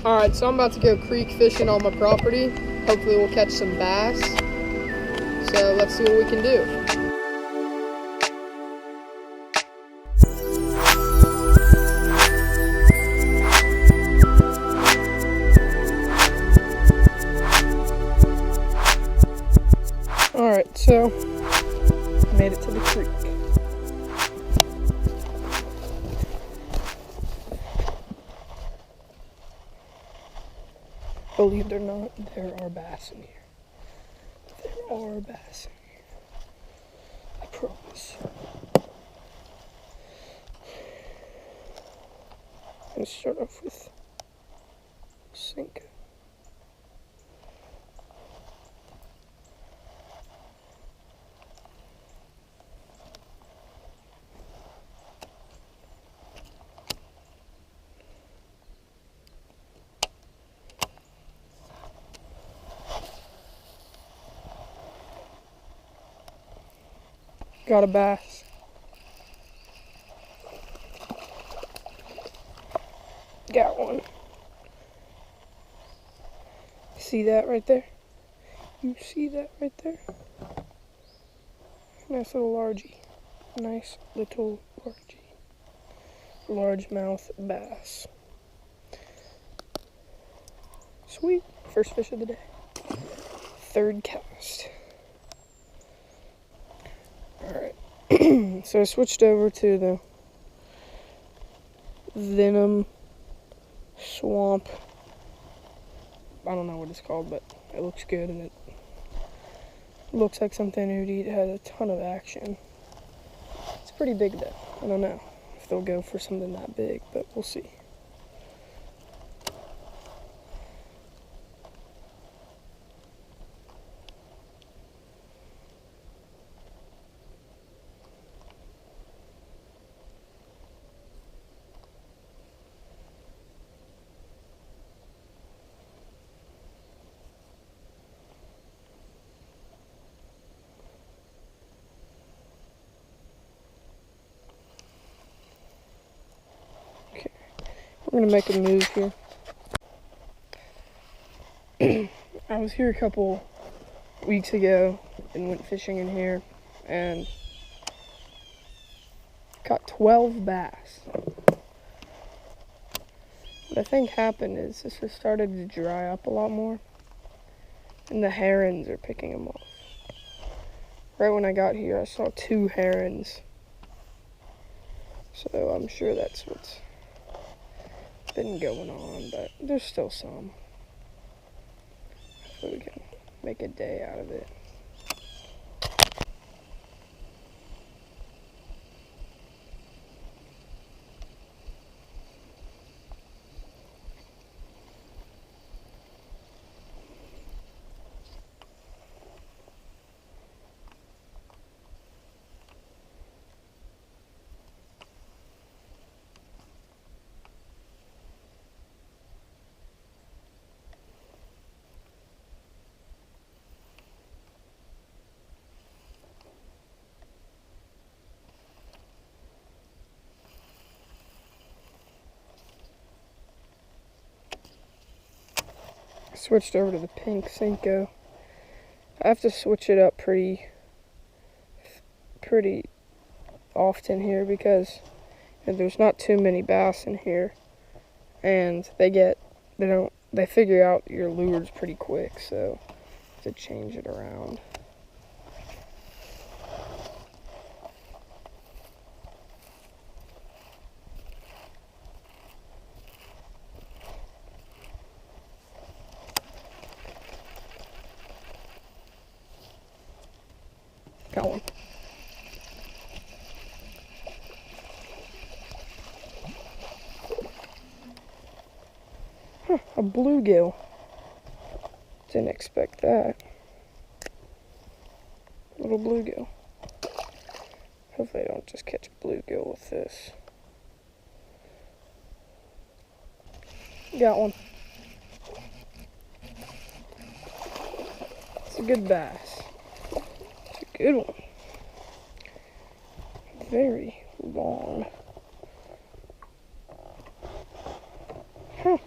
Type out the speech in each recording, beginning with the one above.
Alright, so I'm about to go creek fishing on my property. Hopefully we'll catch some bass. So let's see what we can do. Alright, so I made it to the creek. Believe it or not, there are bass in here. There are bass in here. I promise. Let's start off with sink. Got a bass. Got one. See that right there? You see that right there? Nice little largie. Nice little largie. Largemouth bass. Sweet. First fish of the day. Third cast. Alright. So I switched over to the Venom Swamp. I don't know what it's called, but it looks good and it looks like something you'd eat. It has a ton of action. It's pretty big though. I don't know if they'll go for something that big, but we'll see. We're gonna make a move here. I was here a couple weeks ago and went fishing in here and caught 12 bass. What I think happened is this has started to dry up a lot more and the herons are picking them off. Right when I got here I saw 2 herons. So I'm sure that's what's been going on, but there's still some. Hopefully we can make a day out of it. Switched over to the pink Cinco. I have to switch it up pretty often here because there's not too many bass in here, and they figure out your lures pretty quick, so I have to change it around. Got one. Huh, a bluegill. Didn't expect that. Little bluegill. Hopefully I don't just catch a bluegill with this. Got one. It's a good bass. It's a good one. Very long. Huh.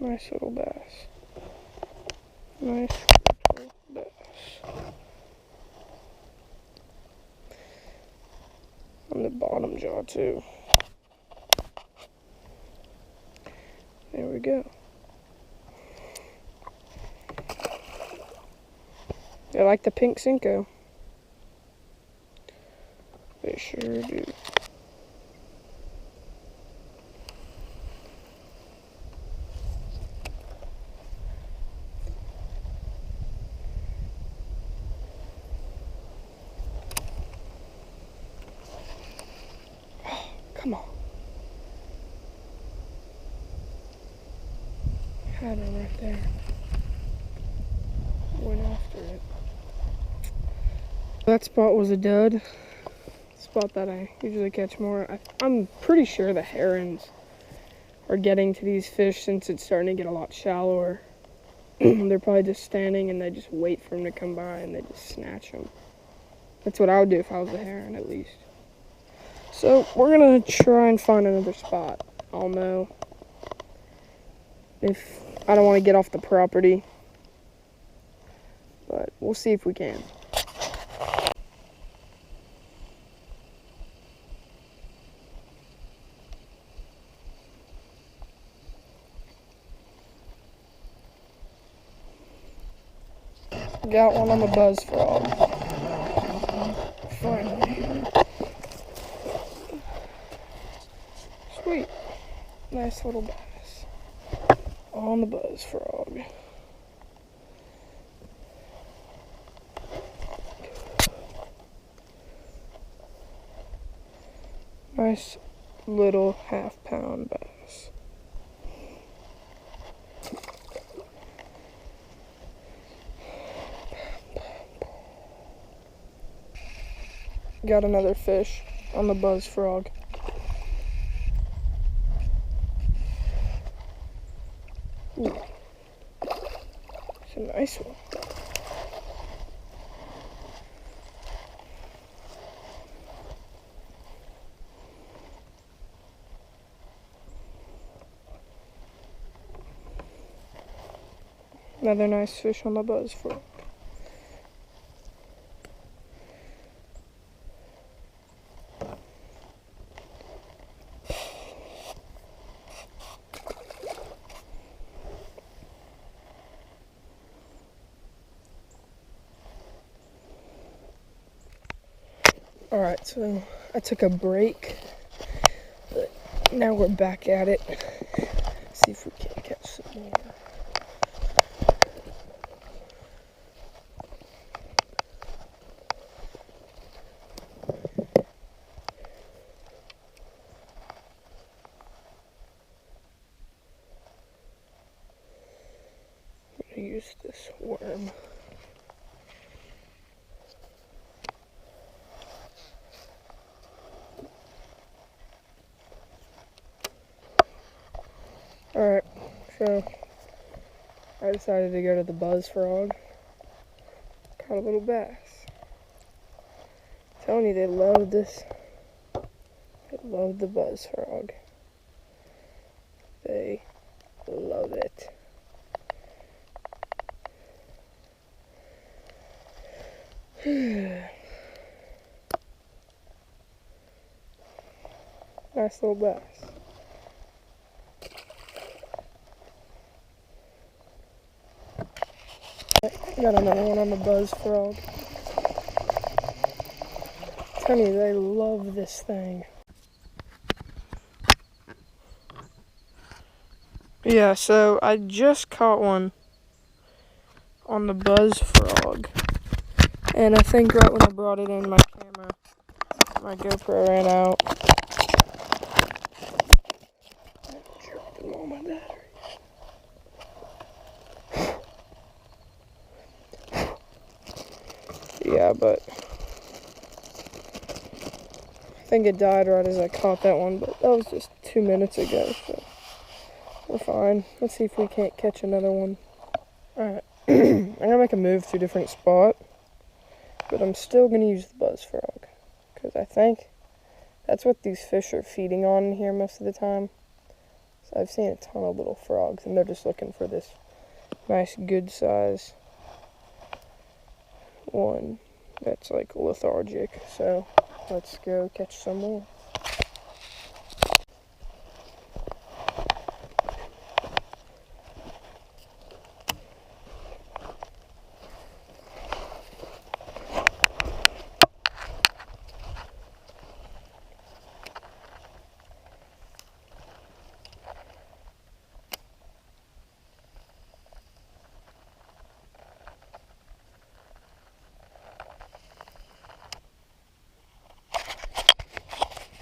Nice little bass. Nice little bass. On the bottom jaw too. There we go. They like the pink Cinco. They sure do. Come on. Had one right there. Went after it. That spot was a dud. Spot that I usually catch more. I'm pretty sure the herons are getting to these fish since it's starting to get a lot shallower. They're probably just standing and they just wait for them to come by and they just snatch them. That's what I would do if I was a heron, at least. So we're gonna try and find another spot. I'll know if I don't want to get off the property, but we'll see if we can. Got one on the buzz frog. Finally. Sweet. Nice little bass. On the buzz frog. Nice little half-pound bass. Got another fish on the buzz frog. Ooh. It's a nice one. Another nice fish on the buzz frog. Alright, so I took a break, but now we're back at it. See if we can catch some more. I'm gonna use this worm. Alright, so I decided to go to the buzz frog. Caught a little bass. I'm telling you, they love this. They love the buzz frog. They love it. Nice little bass. Got another one on the buzz frog. Tell me, they love this thing. Yeah, so I just caught one on the buzz frog, and I think right when I brought it in, my GoPro ran out. Dropping all my batteries. Yeah, but I think it died right as I caught that one, but that was just 2 minutes ago, so we're fine. Let's see if we can't catch another one. Alright, I'm gonna make a move to a different spot, but I'm still gonna use the buzz frog, because I think that's what these fish are feeding on here most of the time. I've seen a ton of little frogs, and they're just looking for this nice, good size one that's like lethargic. So let's go catch some more.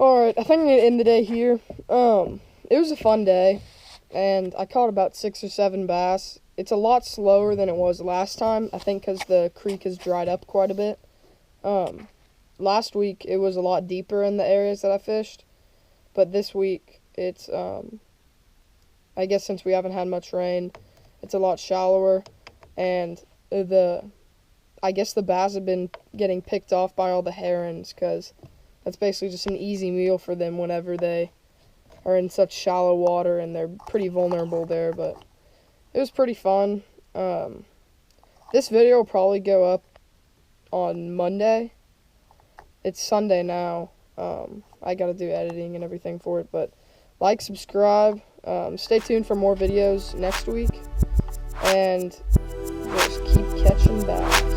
Alright, I think I'm going to end the day here. It was a fun day, and I caught about 6 or 7 bass. It's a lot slower than it was last time, I think because the creek has dried up quite a bit. Last week, it was a lot deeper in the areas that I fished, but this week, it's, I guess since we haven't had much rain, it's a lot shallower, and I guess the bass have been getting picked off by all the herons, because that's basically just an easy meal for them whenever they are in such shallow water, and they're pretty vulnerable there. But it was pretty fun. This video will probably go up on Monday. It's Sunday now. I gotta do editing and everything for it, but like, subscribe, stay tuned for more videos next week, and just keep catching bass.